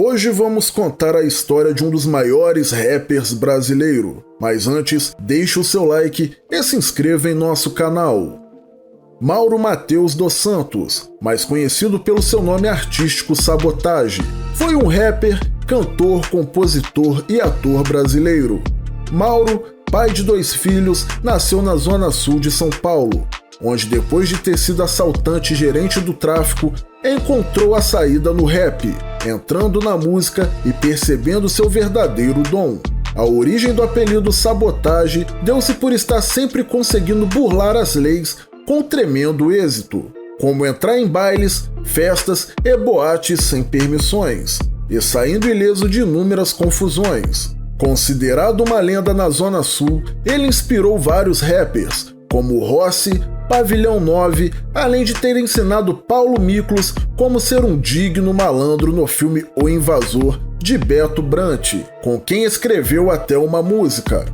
Hoje vamos contar a história de um dos maiores rappers brasileiro. Mas antes, deixe o seu like e se inscreva em nosso canal. Mauro Matheus dos Santos, mais conhecido pelo seu nome artístico Sabotage, foi um rapper, cantor, compositor e ator brasileiro. Mauro, pai de 2 filhos, nasceu na zona sul de São Paulo, onde depois de ter sido assaltante e gerente do tráfico, encontrou a saída no rap, entrando na música e percebendo seu verdadeiro dom. A origem do apelido Sabotage deu-se por estar sempre conseguindo burlar as leis com tremendo êxito, como entrar em bailes, festas e boates sem permissões, e saindo ileso de inúmeras confusões. Considerado uma lenda na Zona Sul, ele inspirou vários rappers, como Rossi, Pavilhão 9, além de ter ensinado Paulo Miklos como ser um digno malandro no filme O Invasor, de Beto Brant, com quem escreveu até uma música.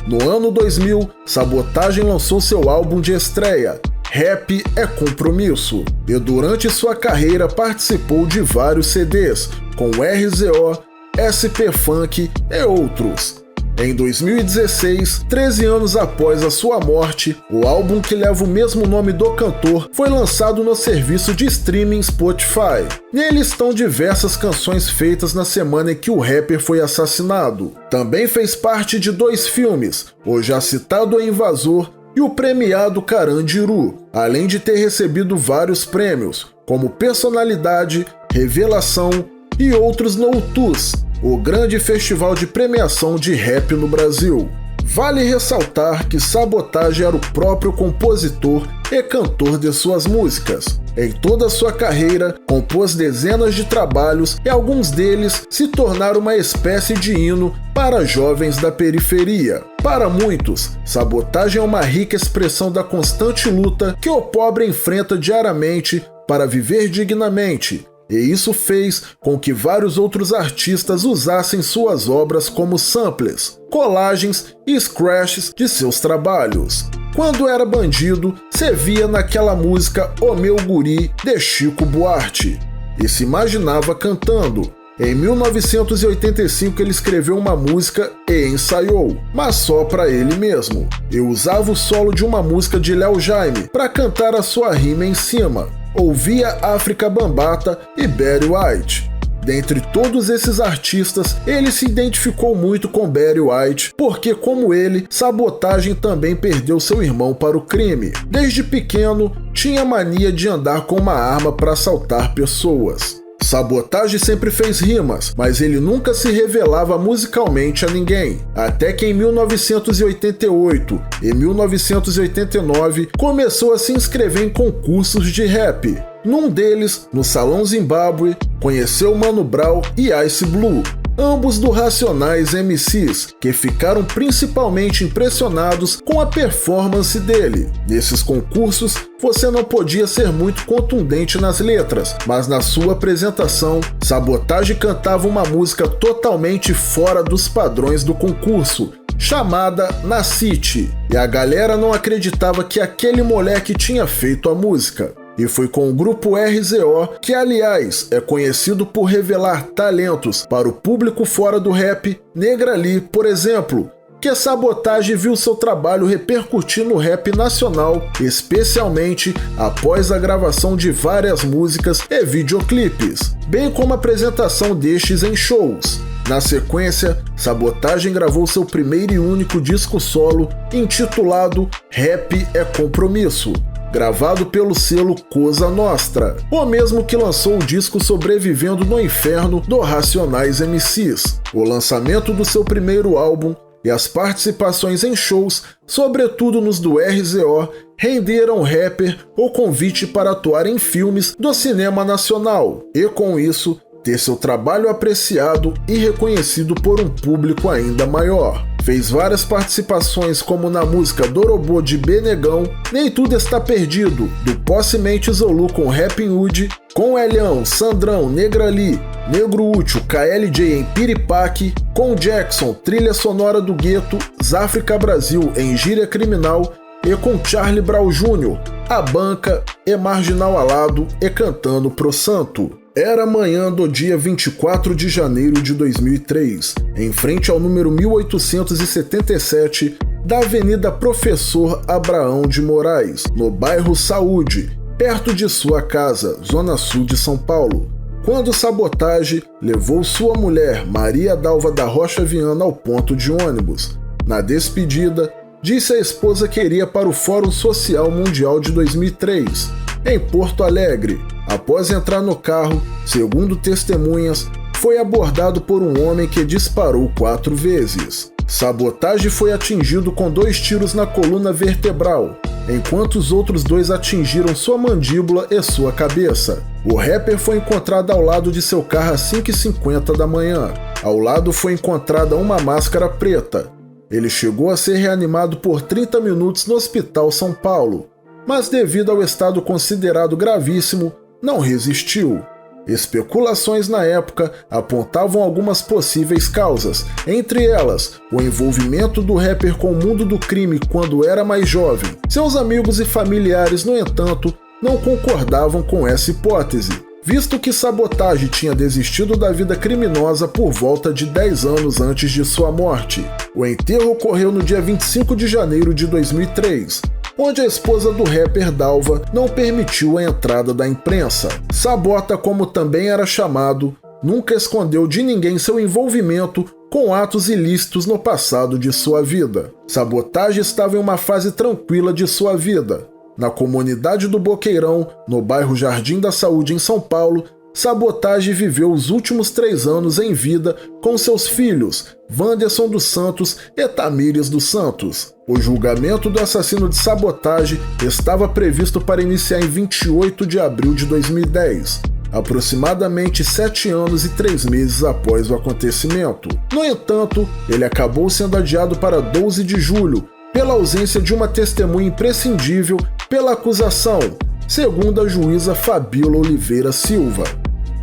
No ano 2000, Sabotage lançou seu álbum de estreia, Rap é Compromisso, e durante sua carreira participou de vários CDs, com RZO, SP Funk e outros. Em 2016, 13 anos após a sua morte, o álbum que leva o mesmo nome do cantor foi lançado no serviço de streaming Spotify. Nele estão diversas canções feitas na semana em que o rapper foi assassinado. Também fez parte de 2 filmes, o já citado O Invasor e o premiado Carandiru, além de ter recebido vários prêmios, como Personalidade, Revelação e outros no UTUS, o grande festival de premiação de rap no Brasil. Vale ressaltar que Sabotage era o próprio compositor e cantor de suas músicas. Em toda a sua carreira, compôs dezenas de trabalhos e alguns deles se tornaram uma espécie de hino para jovens da periferia. Para muitos, Sabotage é uma rica expressão da constante luta que o pobre enfrenta diariamente para viver dignamente, e isso fez com que vários outros artistas usassem suas obras como samples, colagens e scratches de seus trabalhos. Quando era bandido, se via naquela música O Meu Guri, de Chico Buarque, e se imaginava cantando. Em 1985 ele escreveu uma música e ensaiou, mas só para ele mesmo, e usava o solo de uma música de Léo Jaime para cantar a sua rima em cima. Ouvia África Bambata e Barry White. Dentre todos esses artistas, ele se identificou muito com Barry White, porque, como ele, Sabotage também perdeu seu irmão para o crime. Desde pequeno, tinha mania de andar com uma arma para assaltar pessoas. Sabotage sempre fez rimas, mas ele nunca se revelava musicalmente a ninguém. Até que em 1988 e 1989 começou a se inscrever em concursos de rap. Num deles, no Salão Zimbábue, conheceu Mano Brown e Ice Blue, ambos do Racionais MCs, que ficaram principalmente impressionados com a performance dele. Nesses concursos, você não podia ser muito contundente nas letras, mas na sua apresentação, Sabotage cantava uma música totalmente fora dos padrões do concurso, chamada Na City, e a galera não acreditava que aquele moleque tinha feito a música. E foi com o grupo RZO, que aliás é conhecido por revelar talentos para o público fora do rap, Negrali, por exemplo, que a Sabotage viu seu trabalho repercutir no rap nacional, especialmente após a gravação de várias músicas e videoclipes, bem como a apresentação destes em shows. Na sequência, Sabotage gravou seu primeiro e único disco solo, intitulado Rap é Compromisso, gravado pelo selo Cosa Nostra, o mesmo que lançou o disco Sobrevivendo no Inferno do Racionais MCs. O lançamento do seu primeiro álbum e as participações em shows, sobretudo nos do RZO, renderam ao rapper o convite para atuar em filmes do cinema nacional e, com isso, ter seu trabalho apreciado e reconhecido por um público ainda maior. Fez várias participações como na música Dorobô de Benegão, Nem Tudo Está Perdido, do Possemente Zolu com Rapping Hood, com Elião, Sandrão, Negrali, Negro Útil, KLJ em Piripaque, com Jackson, trilha sonora do Gueto, Záfrica Brasil em Gíria Criminal e com Charlie Brown Jr., A Banca e Marginal Alado e Cantando Pro Santo. Era manhã do dia 24 de janeiro de 2003, em frente ao número 1877 da Avenida Professor Abraão de Moraes, no bairro Saúde, perto de sua casa, zona sul de São Paulo, quando Sabotage levou sua mulher, Maria Dalva da Rocha Viana, ao ponto de ônibus. Na despedida, disse à esposa que iria para o Fórum Social Mundial de 2003, em Porto Alegre. Após entrar no carro, segundo testemunhas, foi abordado por um homem que disparou 4 vezes. Sabotage foi atingido com 2 tiros na coluna vertebral, enquanto os outros 2 atingiram sua mandíbula e sua cabeça. O rapper foi encontrado ao lado de seu carro às 5h50 da manhã. Ao lado foi encontrada uma máscara preta. Ele chegou a ser reanimado por 30 minutos no Hospital São Paulo, mas devido ao estado considerado gravíssimo, não resistiu. Especulações na época apontavam algumas possíveis causas, entre elas o envolvimento do rapper com o mundo do crime quando era mais jovem. Seus amigos e familiares, no entanto, não concordavam com essa hipótese, visto que Sabotage tinha desistido da vida criminosa por volta de 10 anos antes de sua morte. O enterro ocorreu no dia 25 de janeiro de 2003, onde a esposa do rapper Dalva não permitiu a entrada da imprensa. Sabota, como também era chamado, nunca escondeu de ninguém seu envolvimento com atos ilícitos no passado de sua vida. Sabotage estava em uma fase tranquila de sua vida. Na comunidade do Boqueirão, no bairro Jardim da Saúde, em São Paulo, Sabotage viveu os últimos 3 anos em vida com seus filhos, Wanderson dos Santos e Tamires dos Santos. O julgamento do assassino de Sabotage estava previsto para iniciar em 28 de abril de 2010, aproximadamente 7 anos e 3 meses após o acontecimento. No entanto, ele acabou sendo adiado para 12 de julho, pela ausência de uma testemunha imprescindível pela acusação, segundo a juíza Fabíola Oliveira Silva.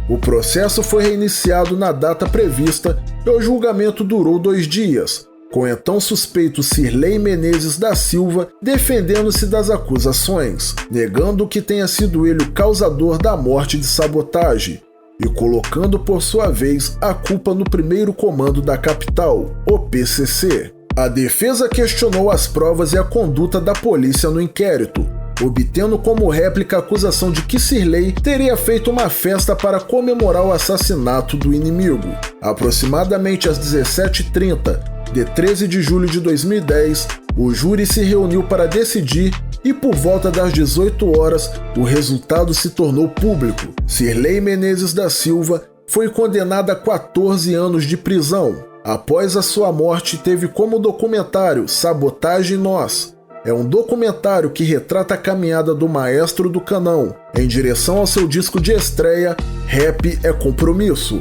O processo foi reiniciado na data prevista e o julgamento durou 2 dias, com o então suspeito Sirlei Menezes da Silva defendendo-se das acusações, negando que tenha sido ele o causador da morte de Sabotage e colocando por sua vez a culpa no primeiro comando da capital, o PCC. A defesa questionou as provas e a conduta da polícia no inquérito, obtendo como réplica a acusação de que Sirlei teria feito uma festa para comemorar o assassinato do inimigo. Aproximadamente às 17h30 de 13 de julho de 2010, o júri se reuniu para decidir e por volta das 18 horas o resultado se tornou público. Sirlei Menezes da Silva foi condenada a 14 anos de prisão. Após a sua morte, teve como documentário Sabotage Nós. É um documentário que retrata a caminhada do maestro do Canão em direção ao seu disco de estreia, Rap é Compromisso,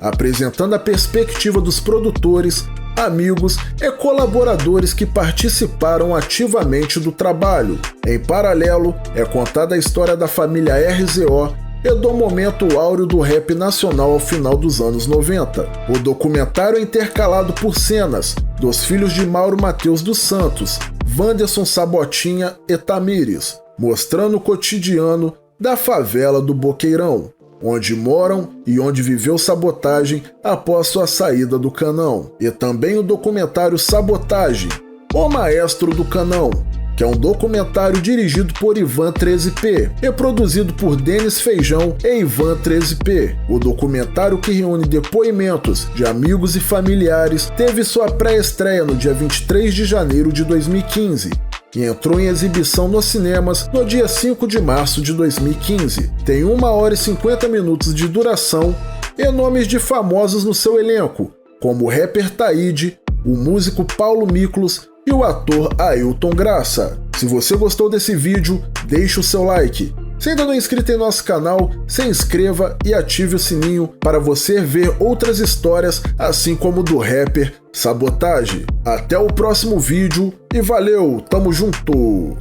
apresentando a perspectiva dos produtores, amigos e colaboradores que participaram ativamente do trabalho. Em paralelo, é contada a história da família RZO e do momento áureo do rap nacional ao final dos anos 90. O documentário é intercalado por cenas dos filhos de Mauro Matheus dos Santos, Wanderson Sabotinha e Tamires, mostrando o cotidiano da favela do Boqueirão, onde moram e onde viveu Sabotage após sua saída do Canão. E também o documentário Sabotage, o Maestro do Canão, que é um documentário dirigido por Ivan 13P e produzido por Denis Feijão e Ivan 13P. O documentário, que reúne depoimentos de amigos e familiares, teve sua pré-estreia no dia 23 de janeiro de 2015 e entrou em exibição nos cinemas no dia 5 de março de 2015. Tem 1 hora e 50 minutos de duração e nomes de famosos no seu elenco, como o rapper Taíde, o músico Paulo Miklos e o ator Ailton Graça. Se você gostou desse vídeo, deixe o seu like. Se ainda não é inscrito em nosso canal, se inscreva e ative o sininho para você ver outras histórias, assim como do rapper Sabotage. Até o próximo vídeo e valeu, tamo junto!